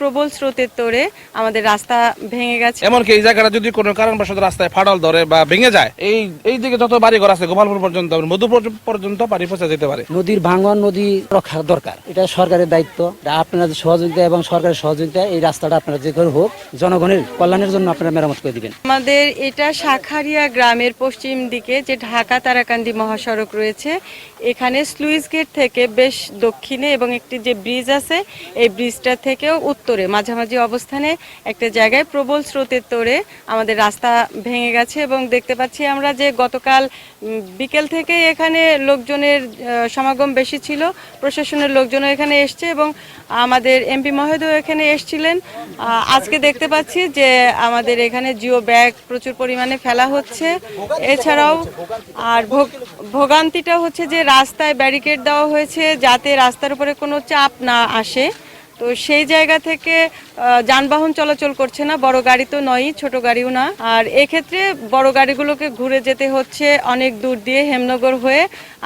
প্রবল স্রোতের তোড়ে আমাদের রাস্তা ভেঙে গেছে। এমনকি এই জায়গাটা যদি কোনো কারণবশত রাস্তায় ফাটল ধরে বা ভেঙে যায়, এই দিকে যত বাড়িঘর আছে গোপালপুর পর্যন্ত, মধুপুর পর্যন্ত পানি পৌঁছে যেতে পারে। নদীর ভাঙন, নদী রক্ষা দরকার, এটা সরকারের দায়িত্ব। আপনাদের সহযোগিতা এবং সরকারের সহযোগিতা এই রাস্তাটা আপনারা যে করে হোক জনগণের কল্যাণের জন্য আপনারা মেরামত করে দিবেন। আমাদের এটা শাখারিয়া গ্রামের পশ্চিম দিকে যে ঢাকা তারাকান্দি মহাসড়ক রয়েছে, এখানে স্লুইস গেট থেকে বেশ দক্ষিণে এবং একটি যে ব্রিজ আছে, এই ব্রিজটা থেকেও উত্তরে মাঝামাঝি অবস্থানে একটা জায়গায় প্রবল স্রোতের তোড়ে আমাদের রাস্তা ভেঙে গেছে। এবং দেখতে পাচ্ছি আমরা যে গতকাল বিকেল থেকে এখানে লোকজনের সমাগম বেশি ছিল, প্রশাসনের লোকজনও এখানে এসছে এবং আমাদের এমপি মহোদয় এখানে এসছিলেন। আজকে দেখতে পাচ্ছি যে আমাদের এখানে জিও ব্যাগ প্রচুর পরিমাণে ফেলা হচ্ছে। এছাড়াও আর ভোগান্তিটা হচ্ছে যে রাস্তায় ব্যারিকেড দেওয়া হয়েছে যাতে রাস্তার উপরে কোনো চাপ না আসে, তো সেই জায়গা থেকে যানবাহন চলাচল করছে না, বড় গাড়ি তো নয়ই, ছোট গাড়িও না। আর এক্ষেত্রে বড় গাড়িগুলোকে ঘুরে যেতে হচ্ছে অনেক দূর দিয়ে হেমনগর হয়ে।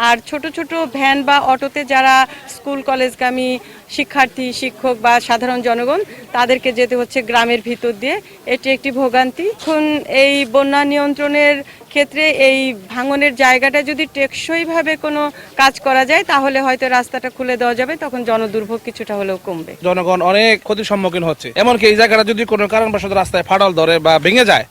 আর ছোট ছোট ভ্যান বা অটোতে যারা স্কুল কলেজগামী শিক্ষার্থী, শিক্ষক বা সাধারণ জনগণ, তাদেরকে যেতে হচ্ছে গ্রামের ভিতর দিয়ে। এটি একটি ভোগান্তি। এখন এই বন্যা নিয়ন্ত্রণের ক্ষেত্রে এই ভাঙনের জায়গাটা যদি টেকসইভাবে কোনো কাজ করা যায় তাহলে হয়তো রাস্তাটা খুলে দেওয়া যাবে, তখন জনদুর্ভোগ কিছুটা হলেও কমবে। জনগণ অনেক ক্ষতির সম্মুখীন হচ্ছে। এমনকি এই জায়গাটা যদি কোনো কারণবশত রাস্তায় ফাটল ধরে বা ভেঙে যায়,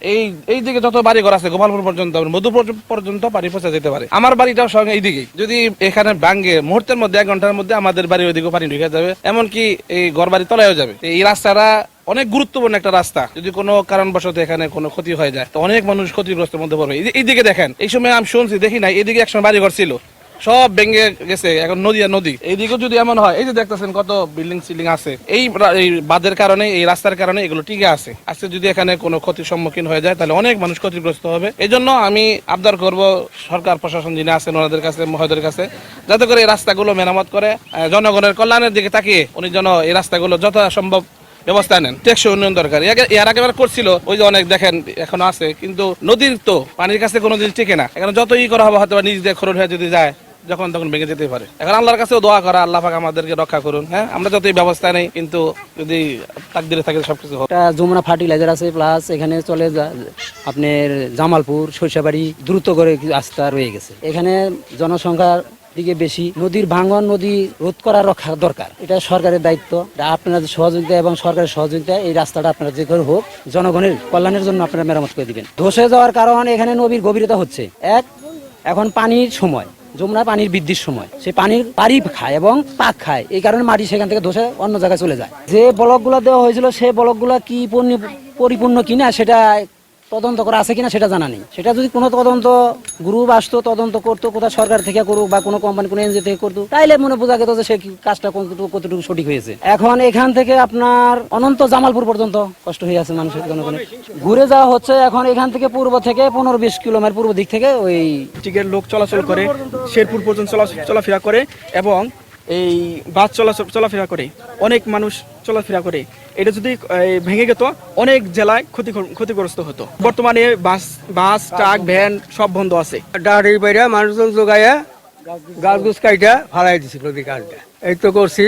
এই দিকে যত বাড়িঘর আছে গোপালপুর পর্যন্ত, মধুপুর পর্যন্ত পানি পৌঁছে যেতে পারে। আমার বাড়িটাও সঙ্গে এইদিকে, যদি এখানে ভাঙে মুহূর্তের মধ্যে 1 ঘন্টার মধ্যে আমাদের বাড়ির ওইদিকে পানি ঢুকে যাবে, এমনকি এই ঘর বাড়ি তলায়ও যাবে। এই রাস্তাটা অনেক গুরুত্বপূর্ণ একটা রাস্তা, যদি কোনো কারণবশত এখানে কোনো ক্ষতি হয়ে যায় তো অনেক মানুষ ক্ষতিগ্রস্তের মধ্যে পড়বে। এইদিকে দেখেন, এই সময় আমি শুনছি, দেখি না, এদিকে একসময় বাড়িঘর ছিল, সব ভেঙে গেছে, এখন নদী আর নদী। এইদিকে যদি এমন হয়, এই যে দেখতেছেন কত বিল্ডিং সিল্ডিং আছে, এই বাঁধের কারণে, এই রাস্তার কারণে এগুলো টিকে আছে। আজকে যদি এখানে কোনো ক্ষতির সম্মুখীন হয়ে যায় তাহলে অনেক মানুষ ক্ষতিগ্রস্ত হবে। এই জন্য আমি আবদার করব সরকার প্রশাসন যিনি আছেন ওনাদের কাছে, মহোদয়ের কাছে, যাতে করে এই রাস্তাগুলো মেরামত করে জনগণের কল্যাণের দিকে তাকিয়ে উনি যেন এই রাস্তাগুলো যথাসম্ভব ব্যবস্থা নেন। টেকসই উন্নয়ন দরকার। এর আগেবার করছিল, ওই যে অনেক দেখেন এখনো আছে, কিন্তু নদীর তো পানির কাছে কোনো জিনিস টিকে না। এখন যতই করা হবে হয়তো নিজ দিয়ে খরচ হয়ে যদি যায়, যখন তখন ভেঙে যেতে পারে। এখন আল্লাহর কাছেও দোয়া করা, আল্লাহ পাক আমাদেরকে রক্ষা করুন। হ্যাঁ, আমরা যতই ব্যবস্থা নেই, কিন্তু যদি তাকদিরে থাকে সবকিছু হবে। যমুনা ফার্টিলাইজার আছে, প্লাস এখানে চলে আপনার জামালপুর, সরিষাবাড়ি দ্রুত করে রাস্তা রয়ে গেছে। এখানে জনসংখ্যা দিকে বেশি, নদীর ভাঙন, নদী রোধ করা রক্ষা দরকার, এটা সরকারের দায়িত্ব। আপনাদের সহযোগিতা এবং সরকারের সহযোগিতা এই রাস্তাটা আপনারা যে করে হোক জনগণের কল্যাণের জন্য আপনারা মেরামত করে দিবেন। ধসে যাওয়ার কারণ এখানে নদীর গভীরতা হচ্ছে এখন পানির সময়, যমুনা পানির বৃদ্ধির সময়, সে পানির পানি খায় এবং পাক খায়, এই কারণে মাটি সেখান থেকে ধসে অন্য জায়গায় চলে যায়। যে ব্লকগুলো দেওয়া হয়েছিল সেই ব্লকগুলো কি পরিপূর্ণ কিনা সেটা তদন্ত করা আছে কিনা সেটা জানা নেই। সেটা যদি কোনো তদন্ত গ্রুপ আসতো, তদন্ত করতো, কোথাও সরকার থেকে করুক বা কোনো কোম্পানি, কোনো এনজিও থেকে করতো, তাইলে মনে বোঝা যেত যে সে কাজটা কতটুকু সঠিক হয়েছে। এখন এখান থেকে আপনার অনন্ত জামালপুর পর্যন্ত কষ্ট হয়ে আছে মানুষের, জনগণের ঘুরে যাওয়া হচ্ছে। এখন এখান থেকে পূর্ব থেকে 15-20 কিলোমিটার পূর্ব দিক থেকে ওই টিকের লোক চলাচল করে, শেরপুর পর্যন্ত চলাফেরা করে এবং এই বাস চলাফেরা করে, অনেক মানুষ চলাফেরা করে। এটা যদি ভেঙে যেত অনেক জেলায় ক্ষতিগ্রস্ত হতো। বর্তমানে বাস ট্রাক ভ্যান সব বন্ধ আছে। দাঁড়িয়ে বাইরে মানুষজন জোগাইয়া গাছ গুছ কাইটা ফালাই দিছিল, এই তো করছি।